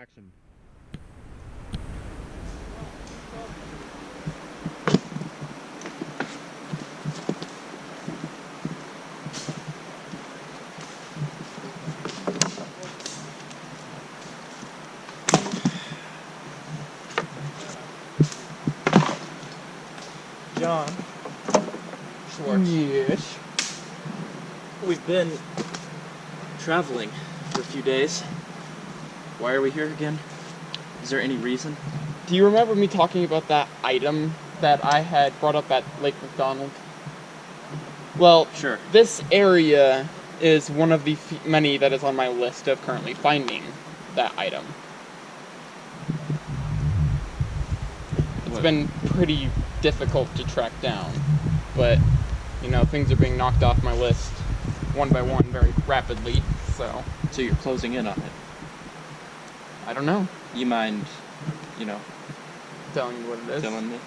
action. John Schwartz. Yes. We've been traveling for a few days. Why are we here again? Is there any reason? Do you remember me talking about that item that I had brought up at Lake McDonald? Well, Sure. this area is one of the many that is on my list of currently finding that item. It's been pretty difficult to track down, but, you know, things are being knocked off my list one by one very rapidly, so... So you're closing in on it? I don't know. You mind, Telling you what it is? telling me?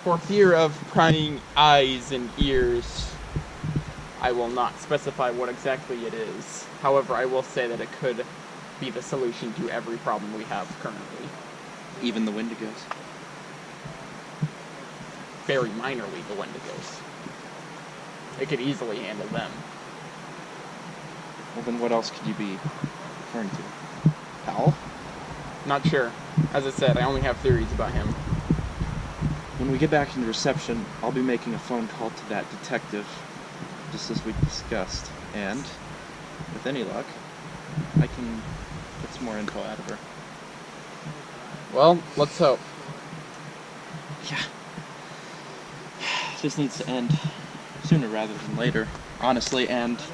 For fear of prying eyes and ears, I will not specify what exactly it is. However, I will say that it could be the solution to every problem we have currently. Even the Wendigos? Very minorly, the Wendigos. It could easily handle them. Well, then what else could you be referring to? Powell? Not sure. As I said, I only have theories about him. When we get back into reception, I'll be making a phone call to that detective, just as we discussed, and, with any luck, I can get some more info out of her. Well, let's hope. Yeah. This needs to end sooner rather than later, honestly, and to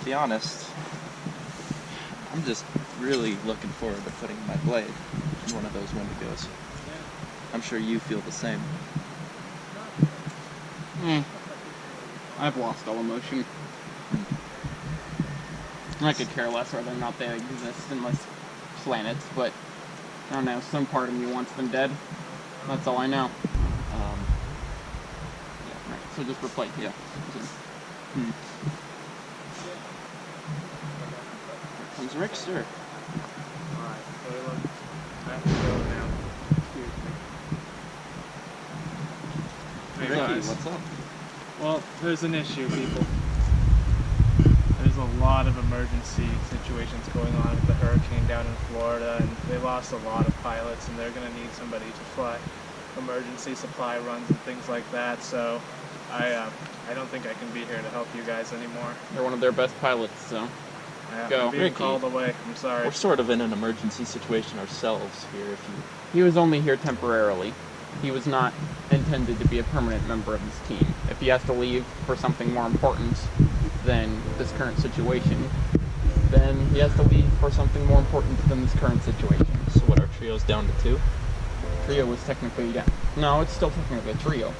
be honest, I'm just really looking forward to putting my blade in one of those Wendigos. I'm sure you feel the same. I've lost all emotion. I could care less whether or not they exist in this planet, but I don't know, some part of me wants them dead. That's all I know. Yeah, right. So just replace it. Yeah. Hmm. Here comes Rickster. Alright, Caleb. I have to go now. Excuse me. Hey, Ricky, guys. what's up? Well, there's an issue, people. There's a lot of emergency situations going on with the hurricane down in Florida, and they lost a lot of pilots, and they're going to need somebody to fly emergency supply runs and things like that, so I don't think I can be here to help you guys anymore. You're one of their best pilots, so Go. I'm being Ricky. called away. I'm sorry. We're sort of in an emergency situation ourselves here, if you... he was only here temporarily. He was not intended to be a permanent member of this team. If he has to leave for something more important than this current situation, then he has to leave for something more important than this current situation. So what, our trio's down to 2? Trio was technically down. No, it's still technically a trio.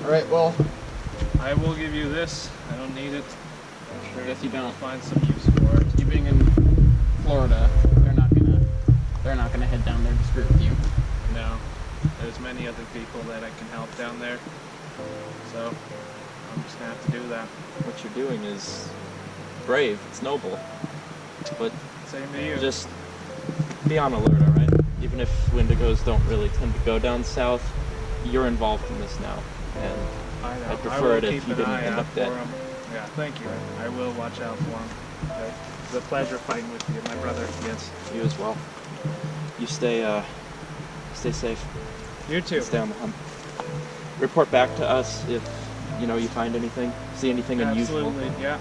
Alright, well, I will give you this. I don't need it. I'm sure Guess you don't. I'll find some use for it. you being in Florida, they're not gonna head down there to screw with you. No. There's many other people that I can help down there. So, I'm just gonna have to do that. What you're doing is brave, it's noble, but Same to you. just be on alert, alright? Even if Wendigos don't really tend to go down south, you're involved in this now, and I know. I'd prefer will it if keep you an didn't eye end out up dead. for 'em. Yeah, thank you. I will watch out for him. It's a pleasure fighting with you, my brother. Yes, you as well. You stay safe. You too. Stay on the hunt. Report back to us if, you find anything, see anything unusual. Absolutely, yeah.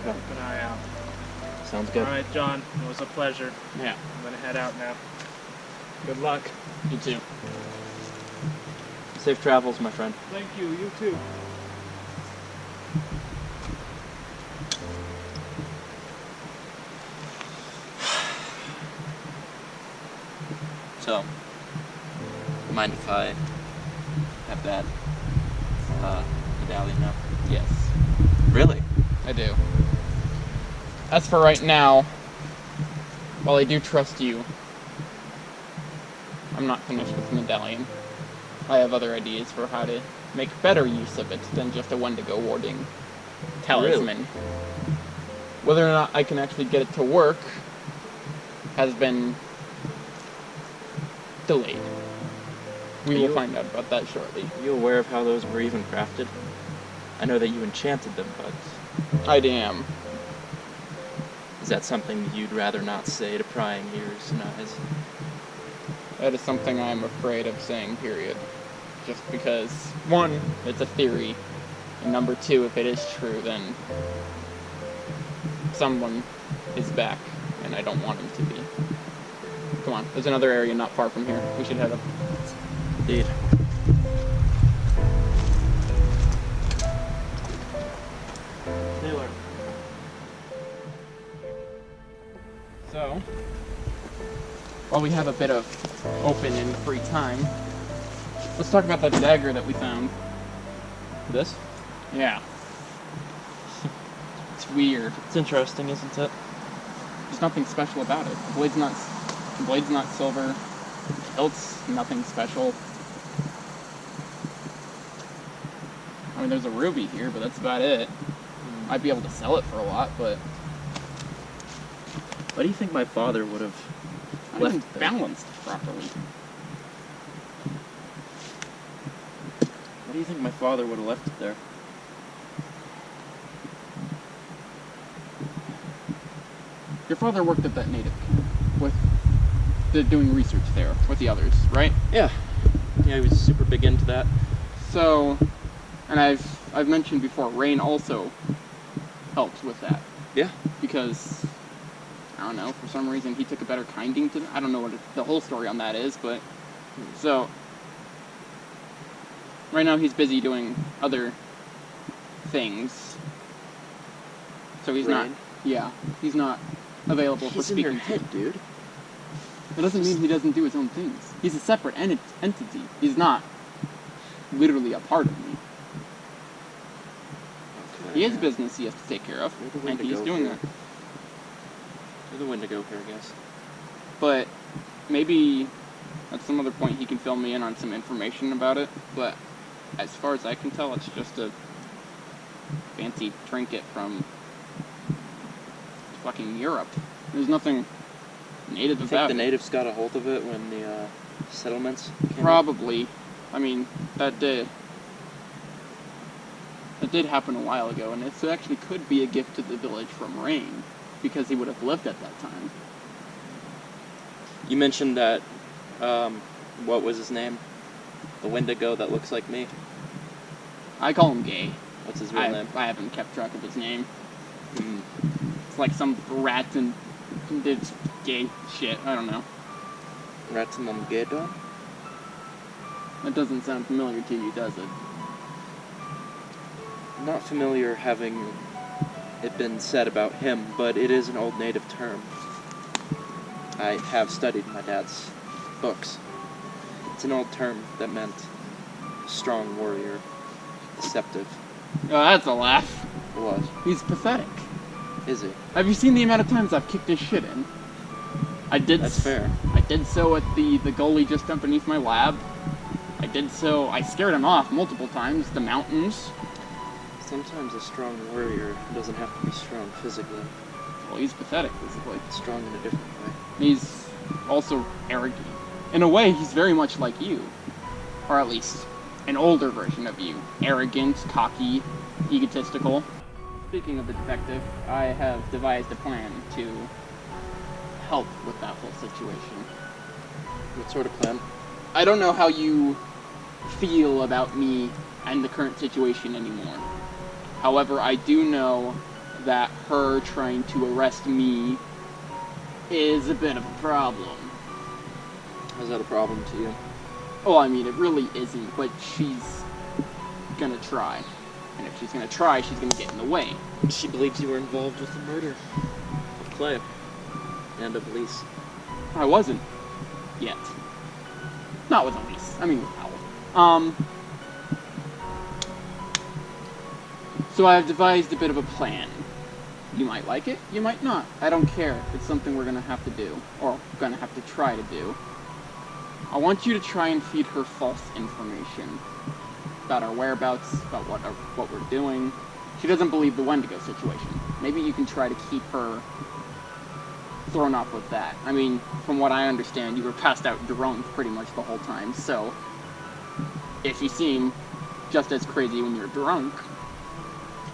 Okay. Keep an eye out. Sounds good. Alright, John. It was a pleasure. Yeah, I'm gonna head out now. Good luck. you too. Safe travels, my friend. Thank you. You too. So, mind if I have that medallion now? Yes, Really? I do. As for right now, while I do trust you, I'm not finished with the medallion. I have other ideas for how to make better use of it than just a Wendigo warding. talisman. Whether or not I can actually get it to work has been delayed. We will find out about that shortly. Are you aware of how those were even crafted? I know that you enchanted them, but I am. is that something you'd rather not say to prying ears and eyes? That is something I'm afraid of saying, period. Just because, one, it's a theory, and number two, if it is true, then someone is back, and I don't want him to be. Come on, there's another area not far from here. We should head up. Indeed. Taylor. So, while we have a bit of open and free time, let's talk about that dagger that we found. This? Yeah. It's weird. It's interesting, isn't it? There's nothing special about it. The blade's not silver. The hilt's nothing special. I mean, there's a ruby here, but that's about it. Might be able to sell it for a lot, but Why do you think my father would have not left even it there? balanced properly. Why do you think my father would have left it there? Your father worked at that native camp with doing research there with the others, right? Yeah. Yeah, he was super big into that. So, and I've mentioned before, Rain also helped with that. Yeah. Because, I don't know, for some reason he took a better kinding to them. I don't know what the whole story on that is, but, so, right now he's busy doing other things. So he's not, Rain? yeah, he's not available for He's in your speaking to you. head, dude. That doesn't mean he doesn't do his own things. He's a separate entity. He's not literally a part of me. Okay. He has business he has to take care of, You're the and he's Wendigo doing here. that. You're the Wendigo here, I guess. But maybe at some other point he can fill me in on some information about it. But as far as I can tell, it's just a fancy trinket from fucking Europe. There's nothing native You think about the it. natives got a hold of it when the settlements came up? Probably. I mean, that did happen a while ago, and it actually could be a gift to the village from Rain, because he would have lived at that time. You mentioned that, what was his name? The Wendigo that looks like me? I call him Gay. What's his real name? I haven't kept track of his name. Hmm. It's like some rat and did gay shit. I don't know. Ratamamgeddon? That doesn't sound familiar to you, does it? Not familiar having it been said about him, but it is an old native term. I have studied my dad's books. It's an old term that meant strong warrior, deceptive. Oh, that's a laugh. It was. He's pathetic. Is he? Have you seen the amount of times I've kicked his shit in? That's fair. I did so at the goalie just underneath my lab. I scared him off multiple times. The mountains. Sometimes a strong warrior doesn't have to be strong physically. Well, he's pathetic, physically. It's strong in a different way. He's also arrogant. In a way, he's very much like you. Or at least, an older version of you. Arrogant, cocky, egotistical. Speaking of the detective, I have devised a plan to help with that whole situation. What sort of plan? I don't know how you feel about me and the current situation anymore. However, I do know that her trying to arrest me is a bit of a problem. Is that a problem to you? Oh, I mean, it really isn't, but she's gonna try. And if she's gonna try, she's gonna get in the way. She believes you were involved with the murder of Clay and of Elise. I wasn't. Yet. Not with Elise. I mean with Howell. So I have devised a bit of a plan. You might like it, you might not. I don't care. It's something we're gonna have to do. Or gonna have to try to do. I want you to try and feed her false information. About our whereabouts, about what we're doing. She doesn't believe the Wendigo situation. Maybe you can try to keep her thrown off with that. I mean, from what I understand, you were passed out drunk pretty much the whole time, so if you seem just as crazy when you're drunk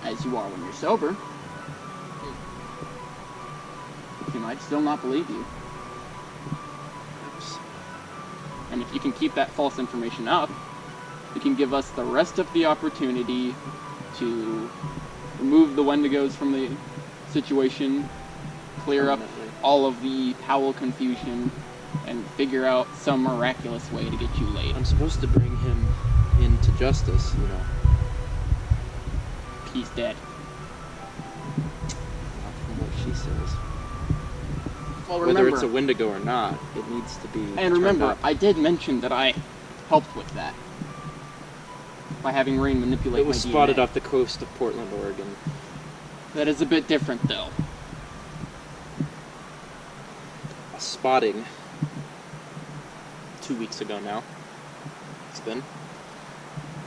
as you are when you're sober, she might still not believe you. And if you can keep that false information up, you can give us the rest of the opportunity to remove the Wendigos from the situation, clear up all of the Powell confusion, and figure out some miraculous way to get you laid. I'm supposed to bring him into justice, you know. He's dead. Not from what she says. Well, Whether remember, it's a Wendigo or not, it needs to be. and remember, turned up. I did mention that I helped with that by having Rain manipulate It was my spotted DNA. off the coast of Portland, Oregon. That is a bit different, though. A spotting 2 weeks ago now. It's been.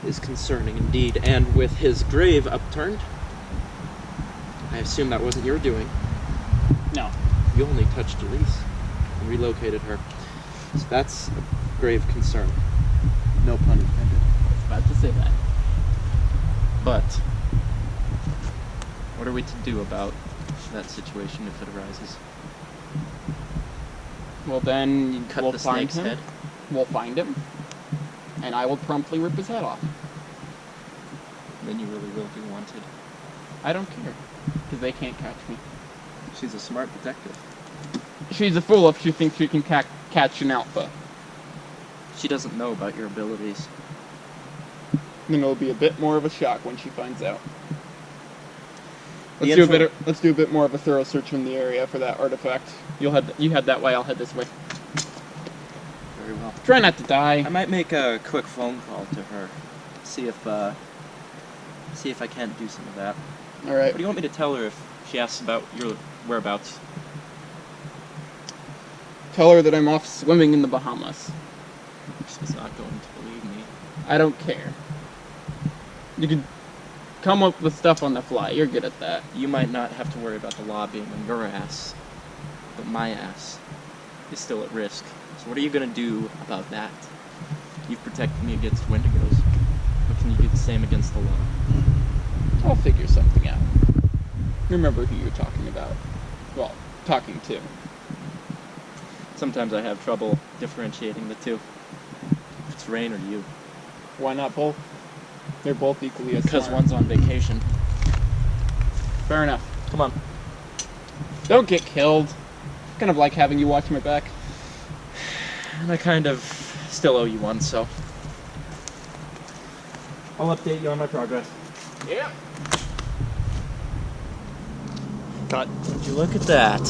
Is concerning indeed, and with his grave upturned, I assume that wasn't your doing. No. You only touched Elise and relocated her. So that's a grave concern. No pun intended. I was about to say that. But what are we to do about that situation if it arises? Well, then Cut we'll the find snake's him. head? We'll find him, and I will promptly rip his head off. Then you really will be wanted. I don't care, because they can't catch me. She's a smart detective. She's a fool if she thinks she can catch an alpha. She doesn't know about your abilities. Then it'll be a bit more of a shock when she finds out. The Let's do a bit more of a thorough search in the area for that artifact. You head that way. I'll head this way. Very well. Try not to die. I might make a quick phone call to her. See if I can't do some of that. All right. What do you want me to tell her if she asks about your whereabouts? Tell her that I'm off swimming in the Bahamas. She's not going to believe me. I don't care. You can come up with stuff on the fly. You're good at that. You might not have to worry about the law being on your ass, but my ass is still at risk. So what are you gonna do about that? You've protected me against Wendigos, but can you do the same against the law? I'll figure something out. Remember who you're talking about. Well, talking to. Sometimes I have trouble differentiating the two. If it's Rain or you. Why not both? They're both equally as Because smart. one's on vacation. Fair enough. Come on. Don't get killed. Kind of like having you watch my back. And I kind of still owe you one, so I'll update you on my progress. Yeah. Cut. Would you look at that?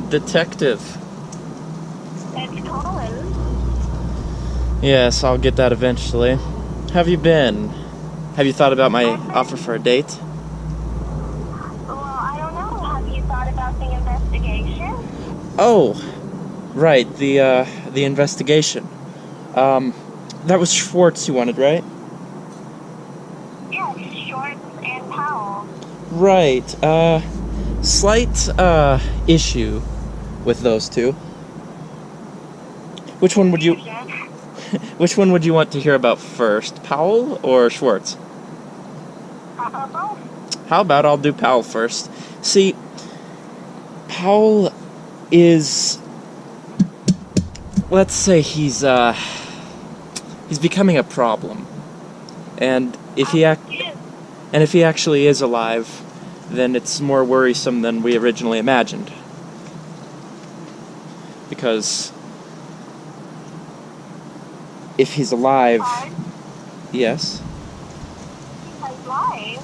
Detective. It's Colin. Yes, I'll get that eventually. How have you been? Have you thought about my offer for a date? Well, I don't know. Have you thought about the investigation? Oh, right, the investigation. That was Schwartz you wanted, right? Yes, Shorts and Powell. Right, slight, issue with those two. Which one would you want to hear about first, Powell or Schwartz? Both. How about I'll do Powell first? See, Powell is, let's say he's becoming a problem. And if he actually is alive, then it's more worrisome than we originally imagined. Because if he's alive, yes. He's alive.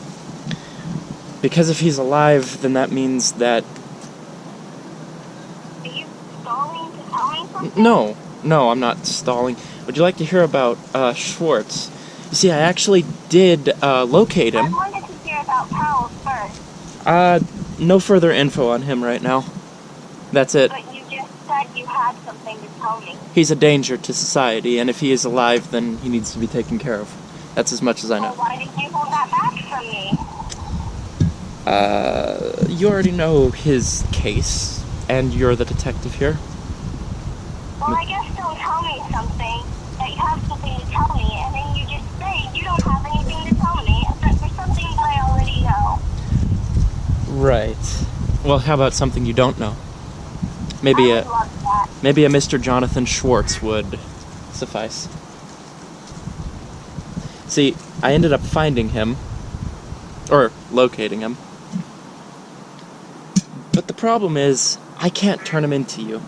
Because if he's alive, then that means that Are you stalling to tell me something? No, I'm not stalling. Would you like to hear about Schwartz? You see, I actually did locate I him. wanted to hear about Powell first, No further info on him right now. That's it. but you just said you had something to tell me. He's a danger to society, and if he is alive, then he needs to be taken care of. That's as much as I Well, know. why did you hold that back from me? You already know his case, and you're the detective here. Well, I guess don't tell me something that you have something to tell me, and then you just say you don't have anything to tell me, except for something that I already know. Right. Well, how about something you don't know? Maybe I would love that. maybe a Mr. Jonathan Schwartz would suffice. See, I ended up finding him, or locating him. But the problem is, I can't turn him into you.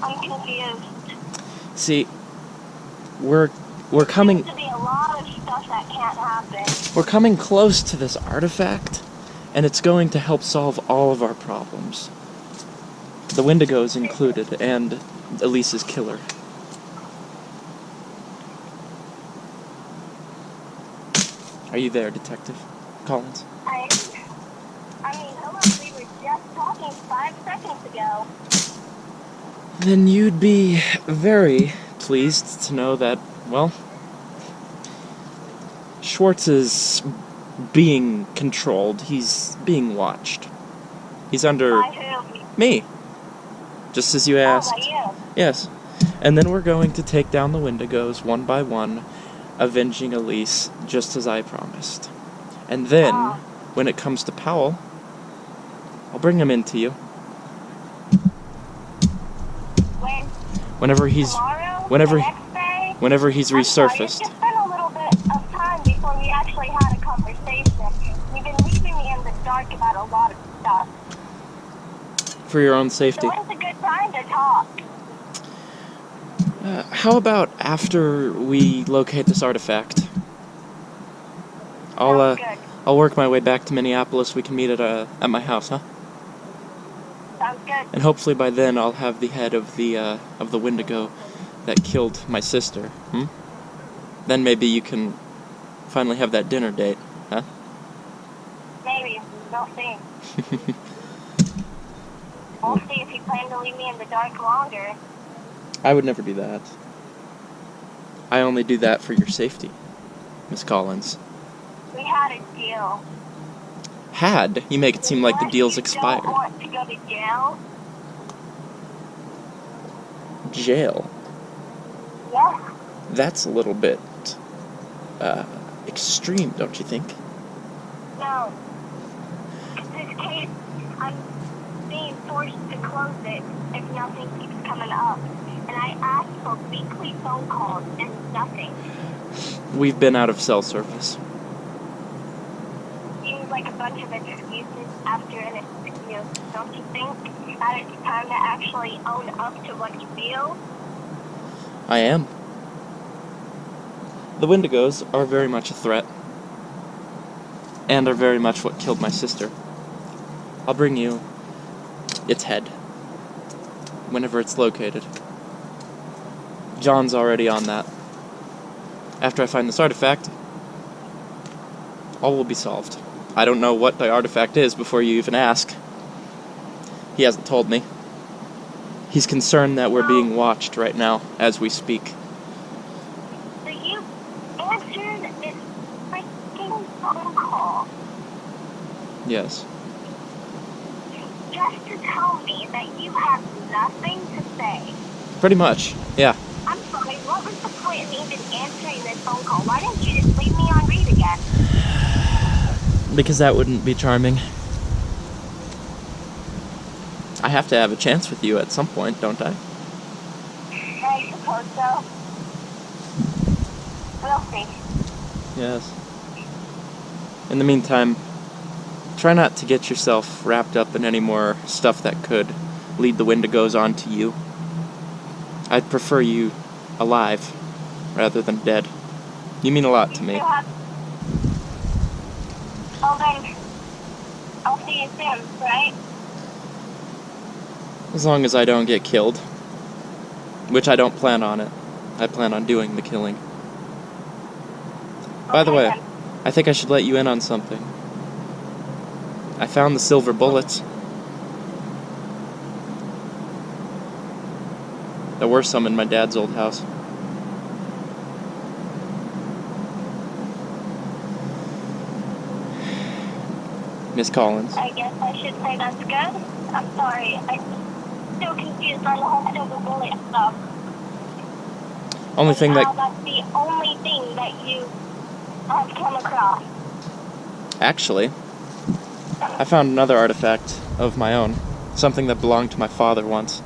I'm confused. See, we're coming Seems to be a lot of stuff that can't happen. we're coming close to this artifact, and it's going to help solve all of our problems. The Wendigos included, and Elise's killer. Are you there, Detective Collins? I mean, hello, we were just talking 5 seconds ago. Then you'd be very pleased to know that, well, Schwartz is being controlled. He's being watched. He's under By who? me, just as you Oh, asked. by you. Yes. And then we're going to take down the Wendigos one by one, avenging Elise, just as I promised. And then, Oh. when it comes to Powell, I'll bring him into you. When? Whenever he's Tomorrow? whenever- The next day? whenever he's I'm sorry, resurfaced. it's just been a little bit of time before we actually had a conversation. You've been leaving me in the dark about a lot of stuff. For your own safety. So when's a good time to talk? How about after we locate this artifact? Sounds good. I'll work my way back to Minneapolis. We can meet at my house, huh? Sounds good. And hopefully by then I'll have the head of the Wendigo that killed my sister. Then maybe you can finally have that dinner date, huh? Maybe. We'll see. We'll see if you plan to leave me in the dark longer. I would never do that. I only do that for your safety, Miss Collins. We had a deal. Had? You make it seem like the Unless deal's you expired. don't want to go to jail? Jail? Yes. That's a little bit, extreme, don't you think? No. This case, I'm being forced to close it if nothing keeps coming up. And I asked for weekly phone calls and nothing. We've been out of cell service. Seems like a bunch of excuses after an excuse, don't you think? That it's time to actually own up to what you feel? I am. The Wendigos are very much a threat. And are very much what killed my sister. I'll bring you its head. Whenever it's located. John's already on that. After I find this artifact, all will be solved. I don't know what the artifact is before you even ask. He hasn't told me. He's concerned that we're being watched right now as we speak. So you answered this freaking phone call Yes. just to tell me that you have nothing to say. Pretty much, yeah. I'm sorry, what was the point of even answering this phone call? Why didn't you just leave me on read again? Because that wouldn't be charming. I have to have a chance with you at some point, don't I? I suppose so. We'll see. Yes. In the meantime, try not to get yourself wrapped up in any more stuff that could lead the Wendigos on to you. I'd prefer you alive rather than dead. You mean a lot to me. Well then, I'll see you soon, right? As long as I don't get killed. Which I don't plan on it. I plan on doing the killing. By the Okay, way, then. I think I should let you in on something. I found the silver bullets. There were some in my dad's old house. Miss Collins. I guess I should say that's good. I'm sorry. I'm still confused on the whole silver bullet stuff. Only thing that... That's the only thing that you have come across. Actually, I found another artifact of my own. Something that belonged to my father once.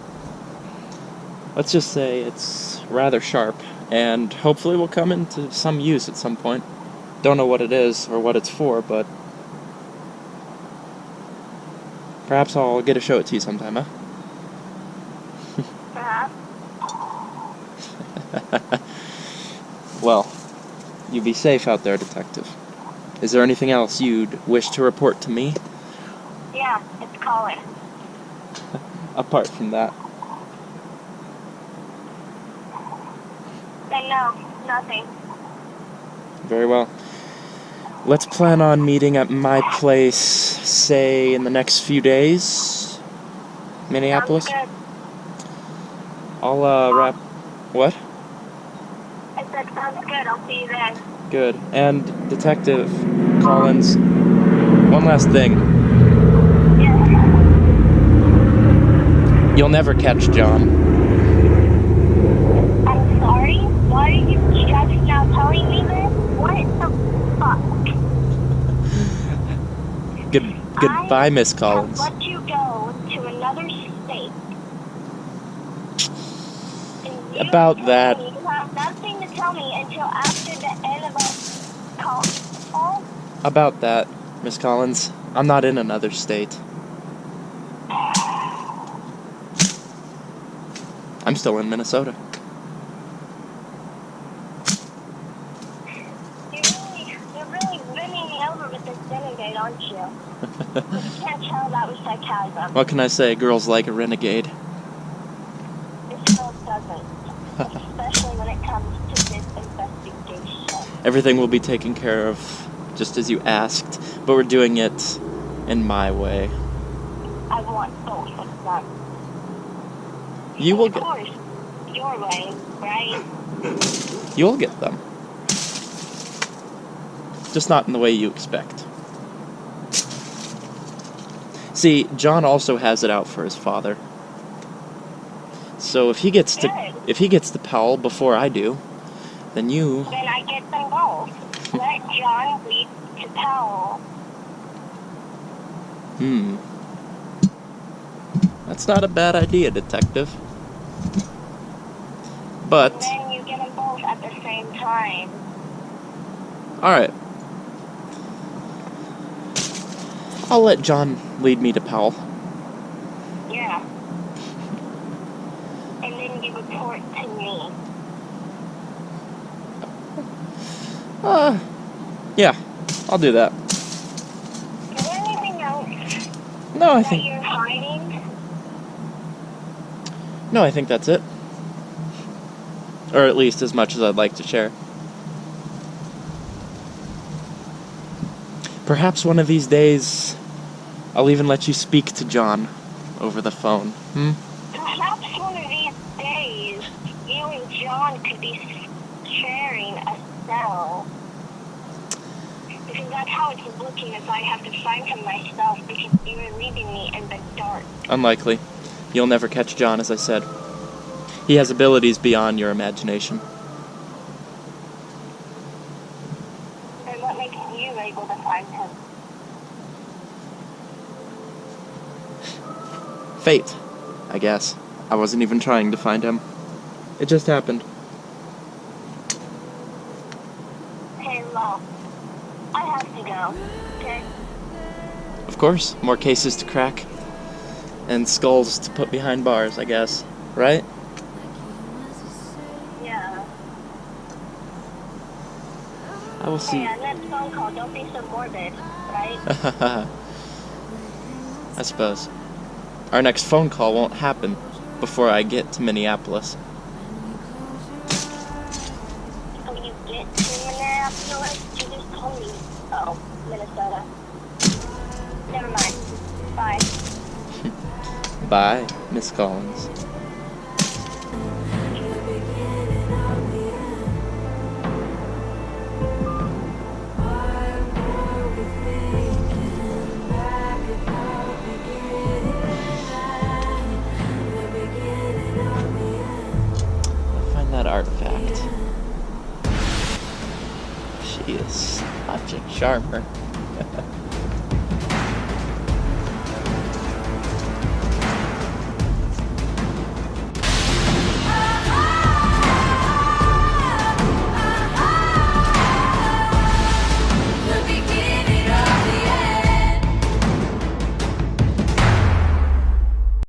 Let's just say it's rather sharp, and hopefully will come into some use at some point. Don't know what it is or what it's for, but perhaps I'll get to show it to you sometime, huh? Perhaps. Well, you be safe out there, Detective. Is there anything else you'd wish to report to me? Yeah, it's Colin. Apart from that. Then no, nothing. Very well. Let's plan on meeting at my place, say, in the next few days. Minneapolis? Sounds good. I'll, wrap... What? I said sounds good. I'll see you then. Good. And, Detective Collins, one last thing. Yeah. You'll never catch John. I'm sorry? Why are you just now telling me this? What the fuck? Goodbye, Miss Collins. I have let you go to another state. And you About that. You have nothing to tell me until after the end of our call. About that, Miss Collins. I'm not in another state. I'm still in Minnesota. You're really winning me over with this renegade, aren't you? You can't tell that was sarcasm. What can I say? Girls like a renegade. This girl doesn't. Especially when it comes to this investigation. Everything will be taken care of, just as you asked, but we're doing it in my way. I want both of them. You will Of get... course, your way, right? You'll get them. Just not in the way you expect. See, John also has it out for his father. So if he gets to Powell before I do, then you... Then I get them both. Let John lead to Powell. That's not a bad idea, Detective. But... And then you get them both at the same time. Alright. I'll let John lead me to Powell. Yeah. And then you report to me. Yeah. I'll do that. Is there anything else No, I that think... you're hiding? No, I think that's it. Or at least as much as I'd like to share. Perhaps one of these days, I'll even let you speak to John over the phone. Perhaps one of these days, you and John could be sharing a cell. Because that's how it's looking, as I have to find him myself, because you are leaving me in the dark. Unlikely. You'll never catch John, as I said. He has abilities beyond your imagination. And what makes you able to find him? Fate, I guess. I wasn't even trying to find him. It just happened. Hey, Lo. I have to go, okay? Of course, more cases to crack. And skulls to put behind bars, I guess. Right? Yeah. I will see. Hey, on that phone call, don't be so morbid, right? I suppose. Our next phone call won't happen before I get to Minneapolis. When you get to Minneapolis, you just told me. Oh, Minnesota. Never mind. Bye. Bye, Miss Collins. sharper.